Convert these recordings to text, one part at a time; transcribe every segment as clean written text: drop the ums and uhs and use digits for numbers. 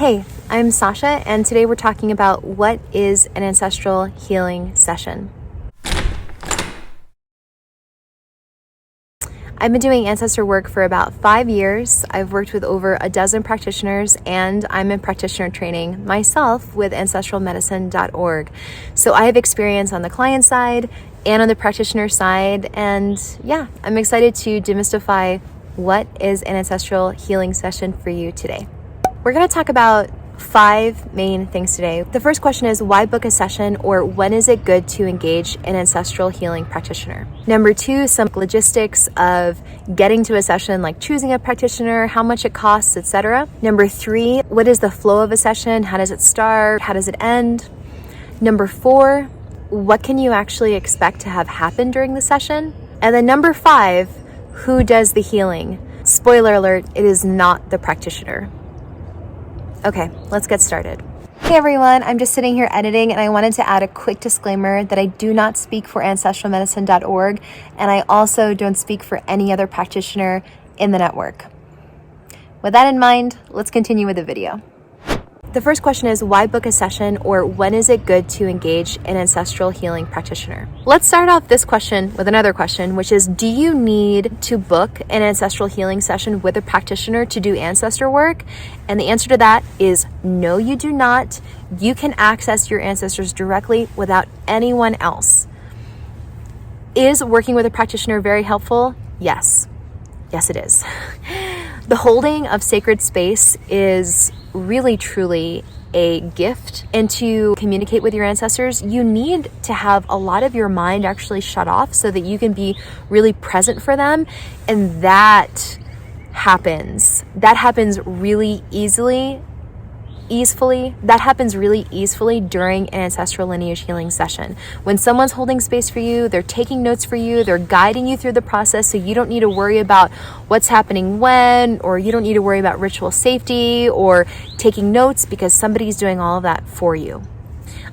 Hey, I'm Sasha, and today we're talking about what is an ancestral healing session. I've been doing ancestor work for about 5 years. I've worked with over a dozen practitioners, and I'm in practitioner training myself with ancestralmedicine.org. So I have experience on the client side and on the practitioner side, and yeah, I'm excited to demystify what is an ancestral healing session for you today. We're going to talk about 5 main things today. The first question is, why book a session, or when is it good to engage an ancestral healing practitioner? Number 2, some logistics of getting to a session, like choosing a practitioner, how much it costs, etc. Number 3, what is the flow of a session? How does it start? How does it end? Number 4, what can you actually expect to have happen during the session? And then number 5, who does the healing? Spoiler alert, it is not the practitioner. Okay, let's get started. Hey everyone, I'm just sitting here editing, and I wanted to add a quick disclaimer that I do not speak for ancestralmedicine.org, and I also don't speak for any other practitioner in the network. With that in mind, let's continue with the video. The first question is, why book a session, or when is it good to engage an ancestral healing practitioner? Let's start off this question with another question, which is, do you need to book an ancestral healing session with a practitioner to do ancestor work? And the answer to that is no, you do not. You can access your ancestors directly without anyone else. Is working with a practitioner very helpful? Yes. Yes, it is. The holding of sacred space is really, truly a gift. And to communicate with your ancestors, you need to have a lot of your mind actually shut off so that you can be really present for them. And that happens really easily during an ancestral lineage healing session. When someone's holding space for you, they're taking notes for you, they're guiding you through the process, so you don't need to worry about what's happening when, or you don't need to worry about ritual safety or taking notes, because somebody's doing all of that for you.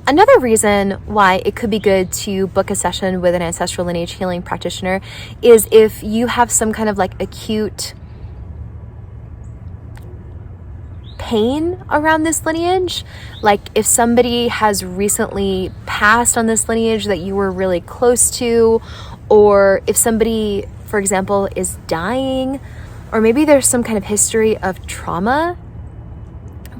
Another reason why it could be good to book a session with an ancestral lineage healing practitioner is if you have some kind of like acute pain around this lineage. Like if somebody has recently passed on this lineage that you were really close to, or if somebody, for example, is dying, or maybe there's some kind of history of trauma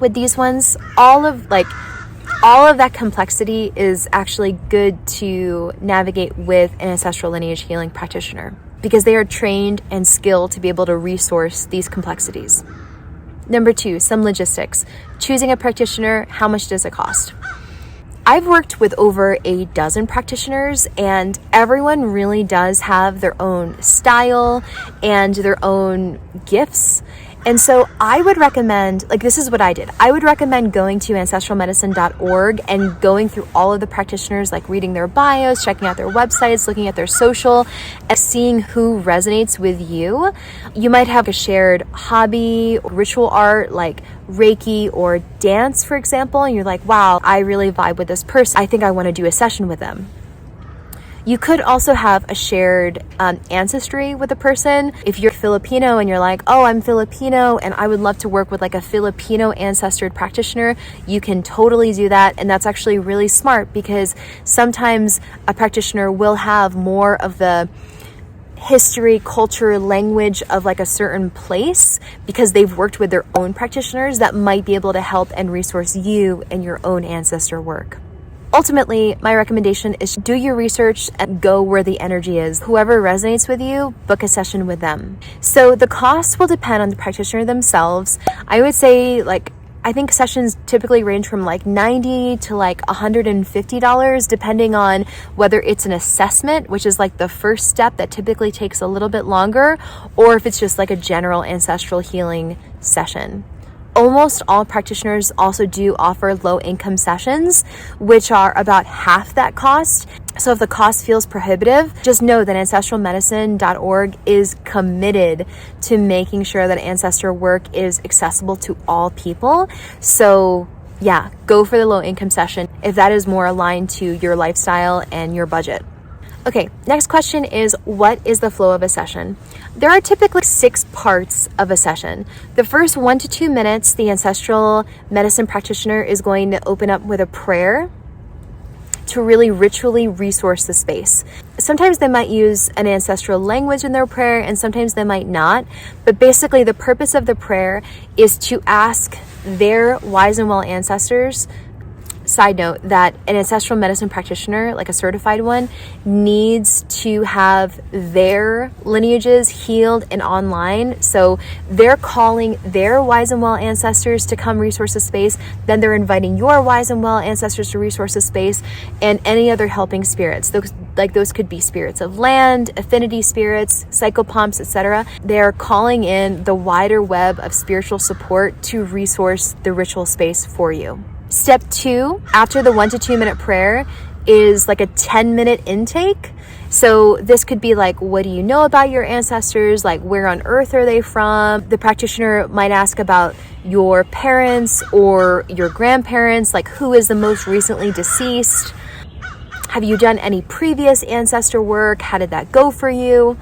with these ones, all of that complexity is actually good to navigate with an ancestral lineage healing practitioner, because they are trained and skilled to be able to resource these complexities. Number 2, some logistics. Choosing a practitioner, how much does it cost? I've worked with over a dozen practitioners, and everyone really does have their own style and their own gifts. And so I would recommend, this is what I did. I would recommend going to ancestralmedicine.org and going through all of the practitioners, like reading their bios, checking out their websites, looking at their social, and seeing who resonates with you. You might have a shared hobby, ritual art, like Reiki or dance, for example, and you're like, wow, I really vibe with this person. I think I want to do a session with them. You could also have a shared ancestry with a person. If you're Filipino and you're like, oh, I'm Filipino and I would love to work with like a Filipino ancestored practitioner, you can totally do that. And that's actually really smart, because sometimes a practitioner will have more of the history, culture, language of like a certain place, because they've worked with their own practitioners that might be able to help and resource you in your own ancestor work. Ultimately, my recommendation is do your research and go where the energy is. Whoever resonates with you, book a session with them. So the cost will depend on the practitioner themselves. I would say I think sessions typically range from $90 to $150, depending on whether it's an assessment, which is like the first step that typically takes a little bit longer, or if it's just like a general ancestral healing session. Almost all practitioners also do offer low-income sessions, which are about half that cost. So if the cost feels prohibitive, just know that ancestralmedicine.org is committed to making sure that ancestor work is accessible to all people. So yeah, go for the low-income session if that is more aligned to your lifestyle and your budget. Okay, next question is, what is the flow of a session? There are typically 6 parts of a session. The first 1 to 2 minutes, the ancestral medicine practitioner is going to open up with a prayer to really ritually resource the space. Sometimes they might use an ancestral language in their prayer, and sometimes they might not. But basically, the purpose of the prayer is to ask their wise and well ancestors. Side note, that an ancestral medicine practitioner, like a certified one, needs to have their lineages healed and online. So they're calling their wise and well ancestors to come resource the space. Then they're inviting your wise and well ancestors to resource the space, and any other helping spirits. Those could be spirits of land, affinity spirits, psychopomps, etc. They're calling in the wider web of spiritual support to resource the ritual space for you. Step 2, after the 1 to 2 minute prayer, is like a 10-minute intake. So this could be like, what do you know about your ancestors? Like, where on earth are they from? The practitioner might ask about your parents or your grandparents, like who is the most recently deceased? Have you done any previous ancestor work? How did that go for you?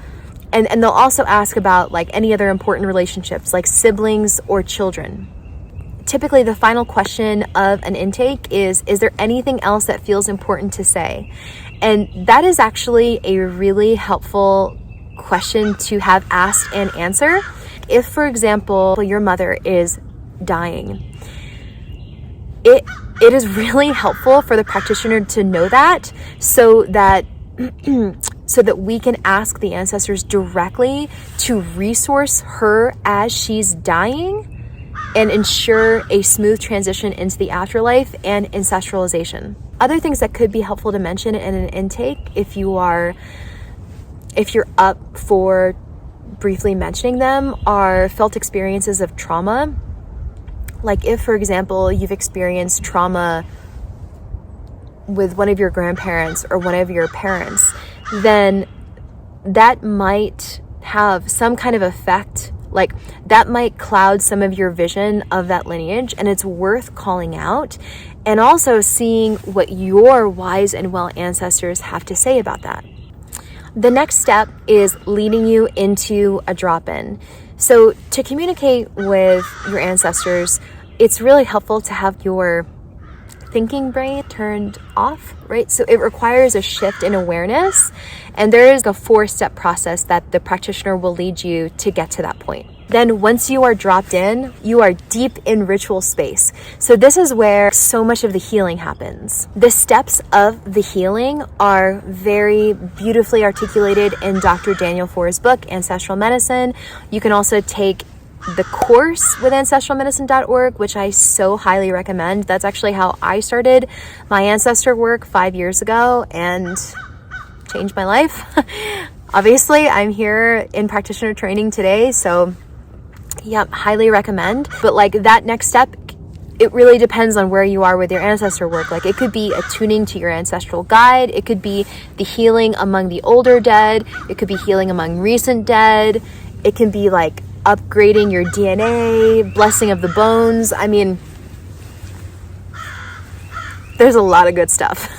And they'll also ask about like any other important relationships, like siblings or children. Typically, the final question of an intake is there anything else that feels important to say? And that is actually a really helpful question to have asked and answer. If, for example, your mother is dying, it is really helpful for the practitioner to know that, so that we can ask the ancestors directly to resource her as she's dying and ensure a smooth transition into the afterlife and ancestralization. Other things that could be helpful to mention in an intake, if you're up for briefly mentioning them, are felt experiences of trauma. Like if, for example, you've experienced trauma with one of your grandparents or one of your parents, then that might have some kind of effect. Like that might cloud some of your vision of that lineage, and it's worth calling out and also seeing what your wise and well ancestors have to say about that. The next step is leading you into a drop-in. So to communicate with your ancestors, it's really helpful to have your thinking brain turned off, right? So it requires a shift in awareness, and there is a 4-step process that the practitioner will lead you to get to that point. Then once you are dropped in, you are deep in ritual space. So this is where so much of the healing happens. The steps of the healing are very beautifully articulated in Dr. Daniel Forr's book, Ancestral Medicine. You can also take the course with ancestralmedicine.org, which I so highly recommend. That's actually how I started my ancestor work 5 years ago and changed my life. Obviously, I'm here in practitioner training today, so yep, highly recommend. But like that next step, it really depends on where you are with your ancestor work. Like it could be attuning to your ancestral guide. It could be the healing among the older dead. It could be healing among recent dead. It can be like upgrading your DNA, blessing of the bones. I mean, there's a lot of good stuff.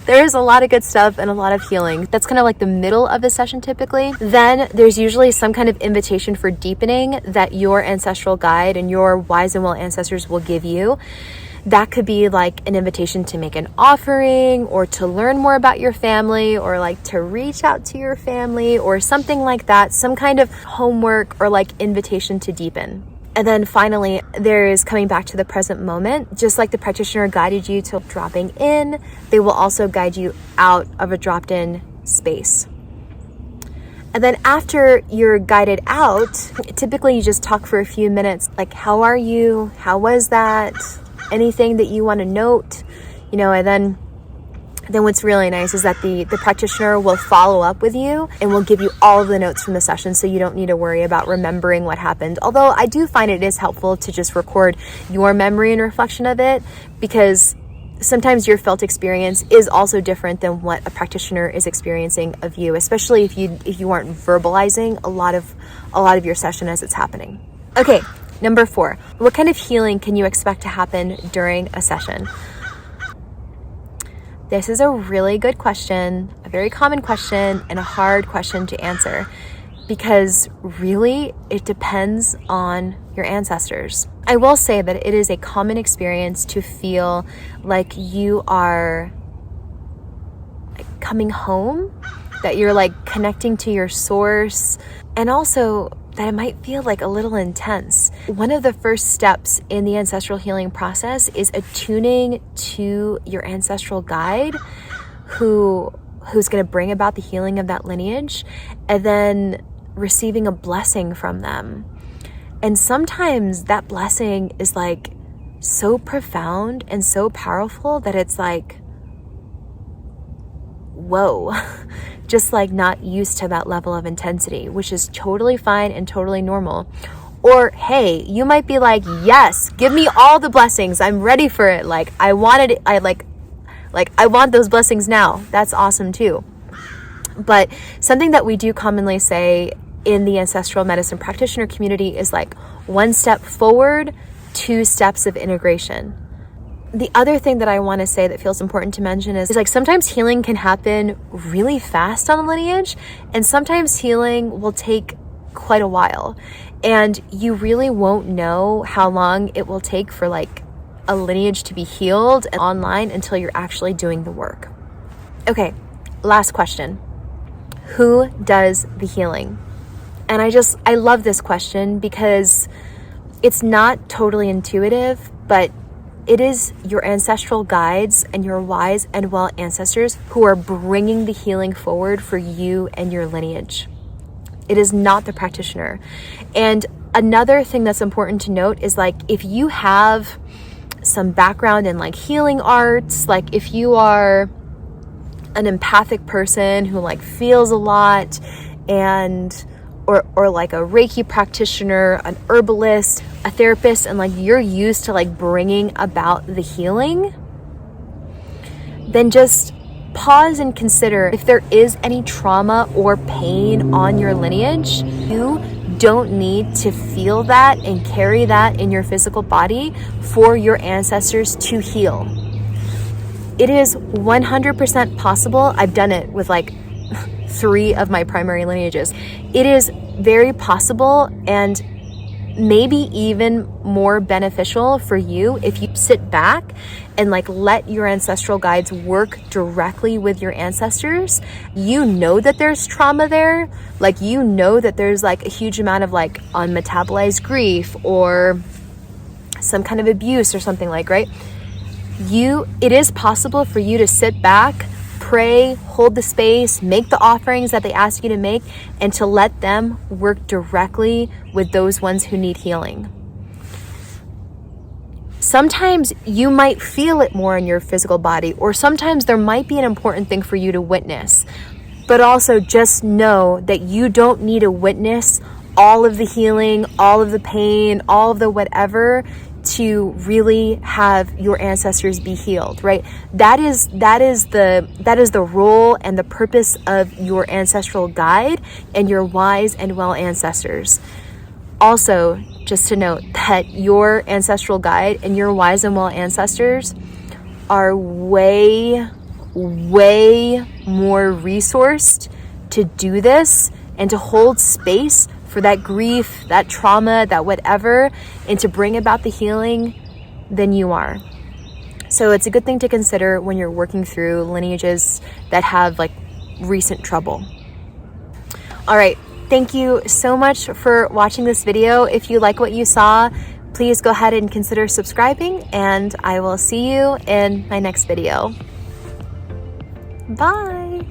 There's a lot of good stuff and a lot of healing. That's kind of like the middle of the session typically. Then there's usually some kind of invitation for deepening that your ancestral guide and your wise and well ancestors will give you. That could be like an invitation to make an offering, or to learn more about your family, or like to reach out to your family, or something like that. Some kind of homework or like invitation to deepen. And then finally, there is coming back to the present moment. Just like the practitioner guided you to dropping in, they will also guide you out of a dropped in space. And then after you're guided out, typically you just talk for a few minutes, like, how are you? How was that? Anything that you want to note, and then what's really nice is that the practitioner will follow up with you and will give you all of the notes from the session, so you don't need to worry about remembering what happened. Although I do find it is helpful to just record your memory and reflection of it, because sometimes your felt experience is also different than what a practitioner is experiencing of you, especially if you aren't verbalizing a lot of your session as it's happening. Okay, number 4, what kind of healing can you expect to happen during a session? This is a really good question, a very common question, and a hard question to answer because really it depends on your ancestors. I will say that it is a common experience to feel like you are coming home, that you're like connecting to your source, and also that it might feel like a little intense. One of the first steps in the ancestral healing process is attuning to your ancestral guide who's going to bring about the healing of that lineage, and then receiving a blessing from them. And sometimes that blessing is like so profound and so powerful that it's like, whoa, just like not used to that level of intensity, which is totally fine and totally normal. Or, hey, you might be like, yes, give me all the blessings. I'm ready for it. Like, I wanted it. I want those blessings now. That's awesome too. But something that we do commonly say in the ancestral medicine practitioner community is like 1 step forward, 2 steps of integration. The other thing that I want to say that feels important to mention is like sometimes healing can happen really fast on a lineage, and sometimes healing will take quite a while. And you really won't know how long it will take for like a lineage to be healed and online until you're actually doing the work. Okay, last question. Who does the healing? And I love this question because it's not totally intuitive, but it is your ancestral guides and your wise and well ancestors who are bringing the healing forward for you and your lineage. It is not the practitioner. And another thing that's important to note is like if you have some background in like healing arts, like if you are an empathic person who like feels a lot, and or like a Reiki practitioner, an herbalist, a therapist, and like you're used to like bringing about the healing, then just pause and consider if there is any trauma or pain on your lineage. You don't need to feel that and carry that in your physical body for your ancestors to heal. It is 100% possible. I've done it with like 3 of my primary lineages. It is very possible and maybe even more beneficial for you if you sit back and like let your ancestral guides work directly with your ancestors. You know that there's trauma there. Like you know that there's like a huge amount of like unmetabolized grief or some kind of abuse or something like, right? It is possible for you to sit back, pray, hold the space, make the offerings that they ask you to make, and to let them work directly with those ones who need healing. Sometimes you might feel it more in your physical body, or sometimes there might be an important thing for you to witness. But also just know that you don't need to witness all of the healing, all of the pain, all of the whatever to really have your ancestors be healed, right? That is the role and the purpose of your ancestral guide and your wise and well ancestors. Also, just to note that your ancestral guide and your wise and well ancestors are way more resourced to do this and to hold space for that grief, that trauma, that whatever, and to bring about the healing than you are. So it's a good thing to consider when you're working through lineages that have like recent trouble. All right, thank you so much for watching this video. If you like what you saw, please go ahead and consider subscribing, and I will see you in my next video. Bye.